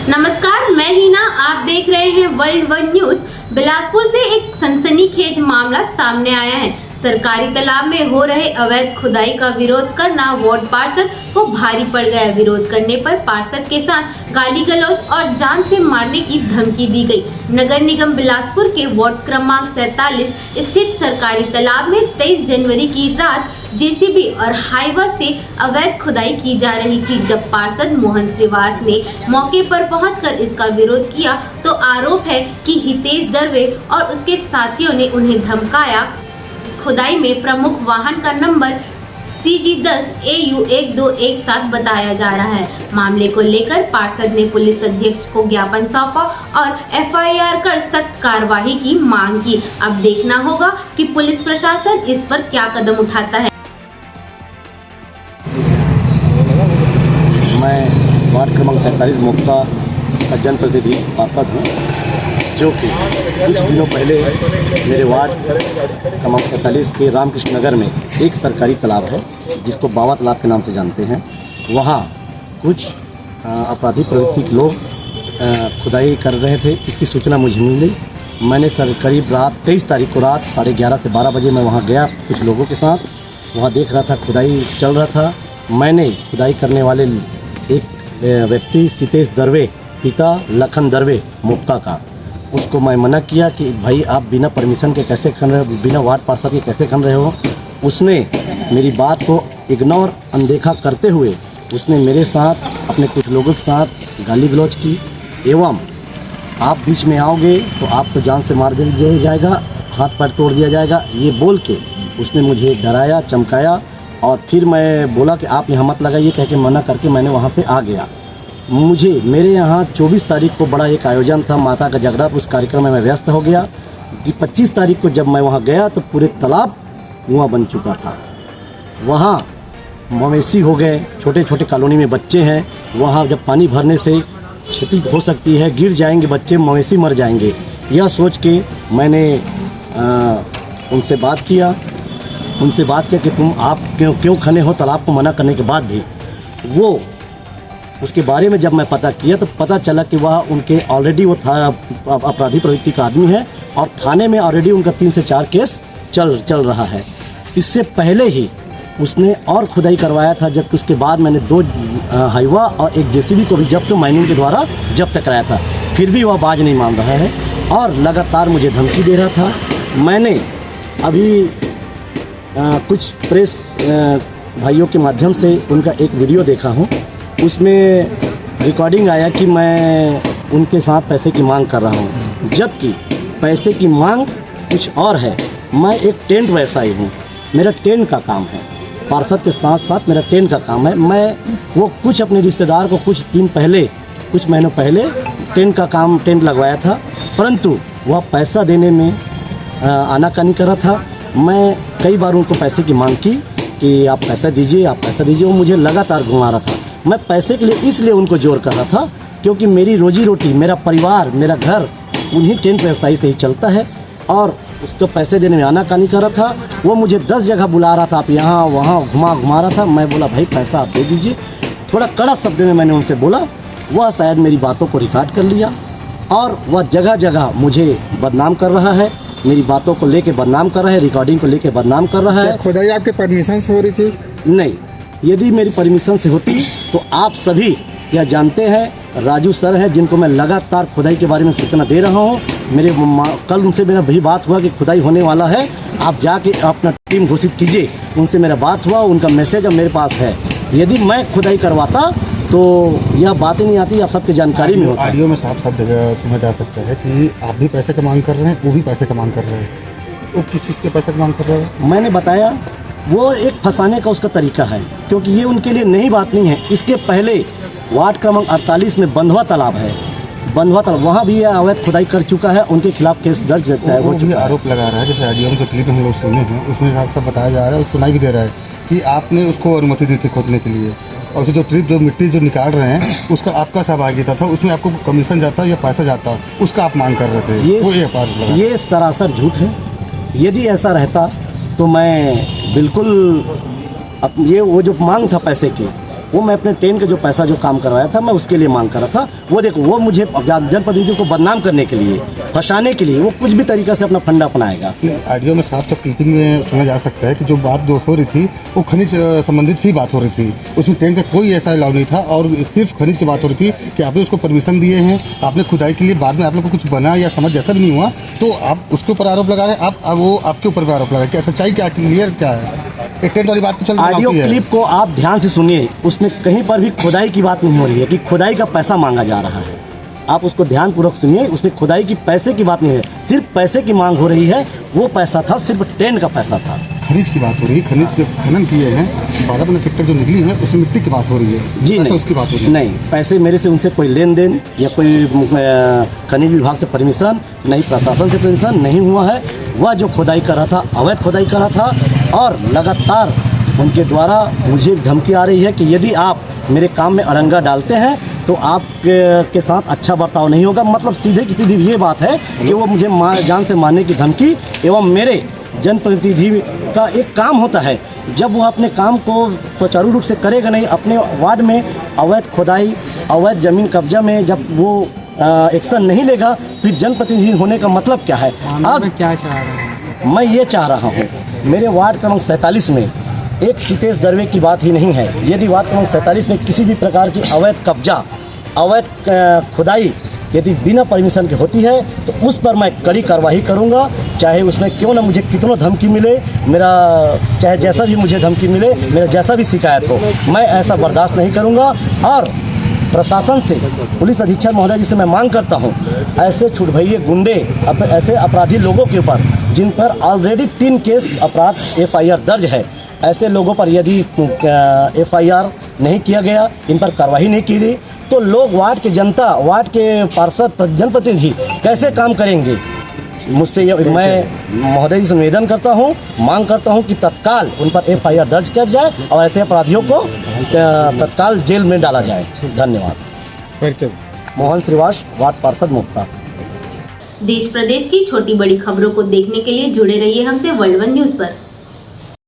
नमस्कार, मैं हिना। आप देख रहे हैं वर्ल्ड वन न्यूज। बिलासपुर से एक सनसनीखेज मामला सामने आया है। सरकारी तालाब में हो रहे अवैध खुदाई का विरोध करना वार्ड पार्षद को भारी पड़ गया। विरोध करने पर पार्षद के साथ गाली गलौज और जान से मारने की धमकी दी गई। नगर निगम बिलासपुर के वार्ड क्रमांक 47 स्थित सरकारी तालाब में 23 जनवरी की रात जेसीबी और हाईवा से अवैध खुदाई की जा रही थी। जब पार्षद मोहन श्रीवास ने मौके पर पहुंचकर इसका विरोध किया तो आरोप है कि हितेश दर्वे और उसके साथियों ने उन्हें धमकाया। खुदाई में प्रमुख वाहन का नंबर CG10 AU 1217 बताया जा रहा है। मामले को लेकर पार्षद ने पुलिस अधीक्षक को ज्ञापन सौंपा और FIR कर सख्त कार्रवाई की मांग की। अब देखना होगा कि पुलिस प्रशासन इस पर क्या कदम उठाता है। मैं वार्ड क्रमांक 47 मोक्ता का जनप्रतिनिधि पार्षद हूँ, जो कि कुछ दिनों पहले मेरे वार्ड क्रमांक 47 के रामकृष्ण नगर में एक सरकारी तालाब है जिसको बाबा तालाब के नाम से जानते हैं। वहाँ कुछ आपराधिक प्रवृत्ति के लोग खुदाई कर रहे थे। इसकी सूचना मुझे मिली। मैंने करीब रात 23 तारीख को रात 11:30 से 12 बजे मैं वहाँ गया कुछ लोगों के साथ। वहाँ देख रहा था खुदाई चल रहा था। मैंने खुदाई करने वाले एक व्यक्ति हितेश दर्वे पिता लखन दर्वे मोक्का का, उसको मैं मना किया कि भाई आप बिना परमिशन के कैसे खन रहे हो, बिना वार्ड पार्षद के कैसे खन रहे हो। उसने मेरी बात को इग्नोर अनदेखा करते हुए उसने मेरे साथ अपने कुछ लोगों के साथ गाली गलौज की एवं आप बीच में आओगे तो आपको जान से मार दिया जाएगा, हाथ पैर तोड़ दिया जाएगा, ये बोल के उसने मुझे डराया चमकाया। और फिर मैं बोला कि आप यहाँ मत लगाइए, कह के मना करके मैंने वहाँ से आ गया। मेरे यहाँ 24 तारीख को बड़ा एक आयोजन था माता का जागरण, उस कार्यक्रम में मैं व्यस्त हो गया। 25 तारीख को जब मैं वहाँ गया तो पूरे तालाब कुआं बन चुका था। वहाँ मवेशी हो गए, छोटे छोटे कॉलोनी में बच्चे हैं। वहाँ जब पानी भरने से क्षति हो सकती है, गिर जाएंगे बच्चे, मवेशी मर जाएंगे। यह सोच के मैंने उनसे बात किया कि तुम आप क्यों खने हो। तालाब को मना करने के बाद भी वो उसके बारे में जब मैं पता किया तो पता चला कि वह उनके ऑलरेडी वो था अपराधी प्रवृत्ति का आदमी है और थाने में ऑलरेडी उनका 3 से 4 केस चल रहा है। इससे पहले ही उसने और खुदाई करवाया था, जबकि उसके बाद मैंने 2 हाईवा और एक जेसीबी को भी जब्त माइनिंग के द्वारा जब्त कराया था। फिर भी वह बाज नहीं मान रहा है और लगातार मुझे धमकी दे रहा था। मैंने अभी कुछ प्रेस भाइयों के माध्यम से उनका एक वीडियो देखा हूँ। उसमें रिकॉर्डिंग आया कि मैं उनके साथ पैसे की मांग कर रहा हूँ, जबकि पैसे की मांग कुछ और है। मैं एक टेंट व्यवसायी हूँ, मेरा टेंट का काम है, पार्षद के साथ साथ मेरा टेंट का काम है। मैं वो कुछ अपने रिश्तेदार को कुछ महीनों पहले टेंट लगवाया था, परंतु वह पैसा देने में आनाकानी कर रहा था। मैं कई बार उनको पैसे की मांग की कि आप पैसा दीजिए, वो मुझे लगातार घुमा रहा था। मैं पैसे के लिए इसलिए उनको जोर कर रहा था क्योंकि मेरी रोजी रोटी, मेरा परिवार, मेरा घर उन्हीं टेंट व्यवसायी से ही चलता है और उसको पैसे देने में आनाकानी कर रहा था। वो मुझे 10 जगह बुला रहा था, आप यहाँ वहाँ घुमा रहा था। मैं बोला भाई पैसा आप दे दीजिए। थोड़ा कड़ा शब्द में मैंने उनसे बोला। वह शायद मेरी बातों को रिकॉर्ड कर लिया और वह जगह जगह मुझे बदनाम कर रहा है, मेरी बातों को लेके बदनाम कर रहा है, रिकॉर्डिंग को लेके बदनाम कर रहा है। खुदाई आपके परमिशन से हो रही थी? नहीं, यदि मेरी परमिशन से होती तो आप सभी यह जानते हैं, राजू सर हैं जिनको मैं लगातार खुदाई के बारे में सूचना दे रहा हूँ। कल उनसे मेरा भी बात हुआ कि खुदाई होने वाला है, आप जाके अपना टीम घोषित कीजिए। उनसे मेरा बात हुआ, उनका मैसेज अब मेरे पास है। यदि मैं खुदाई करवाता तो यह बातें नहीं आती, आप सबकी जानकारी में होता। ऑडियो में साफ जगह सुना जा सकता है कि आप भी पैसे का मांग कर रहे हैं, वो भी पैसे का मांग कर रहे हैं। वो किस चीज़ के पैसे का मांग कर रहे हैं? मैंने बताया वो एक फंसाने का उसका तरीका है, क्योंकि ये उनके लिए नई बात नहीं है। इसके पहले वार्ड क्रमांक 48 में बंधवा तालाब है, वहाँ भी यह अवैध खुदाई कर चुका है। उनके खिलाफ केस दर्ज हो चुका है। आरोप लगा रहा है, जैसे ऑडियो में जो क्लिप हम लोग सुने हैं उसमें साफ बताया जा रहा है, सुनाई भी दे रहा है कि आपने उसको अनुमति दी थी खोदने के लिए और जो मिट्टी जो निकाल रहे हैं उसका आपका सहभागिता था, उसमें आपको कमीशन जाता या पैसा जाता, उसका आप मांग कर रहे थे। ये सरासर झूठ है। यदि ऐसा रहता तो मैं बिल्कुल ये वो जो मांग था पैसे की, वो मैं अपने ट्रेन का जो पैसा जो काम करवाया था मैं उसके लिए मांग कर रहा था। वो देखो वो मुझे जनप्रतिनिधियों को बदनाम करने के लिए, फंसाने के लिए वो कुछ भी तरीका से अपना फंडा अपनाएगा। ऑडियो में साफ साफ क्लिपिंग में सुना जा सकता है कि जो बात जो हो रही थी वो खनिज संबंधित ही बात हो रही थी, उसमें ट्रेन का कोई ऐसा अलाउ नहीं था और सिर्फ खनिज की बात हो रही थी कि आपने उसको परमिशन दिए हैं, आपने खुदाई के लिए, बाद में आप लोग को कुछ बना या समझ जैसा भी नहीं हुआ तो आप उसके ऊपर आरोप लगा रहे हैं, आप वो आपके ऊपर भी आरोप लगा रहे हैं। क्या सच्चाई क्या क्लियर क्या है? ट्रेन वाली बात तो चल ऑडियो क्लिप को आप ध्यान से सुनिए, उसमें कहीं पर भी खुदाई की बात नहीं हो रही है कि खुदाई का पैसा मांगा जा रहा है। आप उसको ध्यानपूर्वक सुनिए, उसमें खुदाई की पैसे की बात नहीं है, सिर्फ पैसे की मांग हो रही है। वो पैसा था सिर्फ ट्रेन का पैसा था। खनिज की बात हो रही है, खनिज जो खनन किए हैं 12 बना ट्रैक्टर जो निकली है उसमें मिट्टी की बात हो रही है जी, नहीं उसकी बात हो रही है। नहीं, पैसे मेरे से उनसे कोई लेन देन या कोई खनिज विभाग से परमिशन नहीं, प्रशासन से परमिशन नहीं हुआ है। वह जो खुदाई कर रहा था अवैध खुदाई कर रहा था और लगातार उनके द्वारा मुझे धमकी आ रही है कि यदि आप मेरे काम में अड़ंगा डालते हैं तो आप के साथ अच्छा बर्ताव नहीं होगा। मतलब सीधे की सीधी ये बात है कि वो मुझे जान से मारने की धमकी, एवं मेरे जनप्रतिनिधि का एक काम होता है, जब वो अपने काम को सुचारू रूप से करेगा नहीं, अपने वार्ड में अवैध खुदाई, अवैध ज़मीन कब्जा में जब वो एक्शन नहीं लेगा, फिर जनप्रतिनिधि होने का मतलब क्या है? अब क्या चाह रहे हैं? मैं ये चाह रहा हूँ, मेरे वार्ड क्रमांक 47 में एक सीतेश दरवे की बात ही नहीं है। यदि वार्ड क्रमांक 47 में किसी भी प्रकार की अवैध कब्जा, अवैध खुदाई यदि बिना परमिशन के होती है तो उस पर मैं कड़ी कार्रवाई करूंगा, चाहे उसमें क्यों ना मुझे कितना धमकी मिले, मेरा चाहे जैसा भी मुझे धमकी मिले, मेरा जैसा भी शिकायत हो, मैं ऐसा बर्दाश्त नहीं करूंगा। और प्रशासन से, पुलिस अधीक्षक महोदय जी से मैं मांग करता हूं, ऐसे छुटभइये गुंडे, ऐसे अपराधी लोगों के ऊपर जिन पर ऑलरेडी 3 केस अपराध FIR दर्ज है, ऐसे लोगों पर यदि FIR नहीं किया गया, इन पर कार्रवाई नहीं की गई तो लोग, वार्ड के जनता, वार्ड के पार्षद, जनप्रतिनिधि कैसे काम करेंगे? मुझसे मैं महोदय जी से निवेदन करता हूं, मांग करता हूं कि तत्काल उन पर FIR दर्ज किया जाए और ऐसे अपराधियों को तत्काल जेल में डाला जाए। धन्यवाद। मोहन श्रीवास, वार्ड पार्षद मुक्ता। देश प्रदेश की छोटी बड़ी खबरों को देखने के लिए जुड़े रहिए हमसे वर्ल्ड वन न्यूज पर।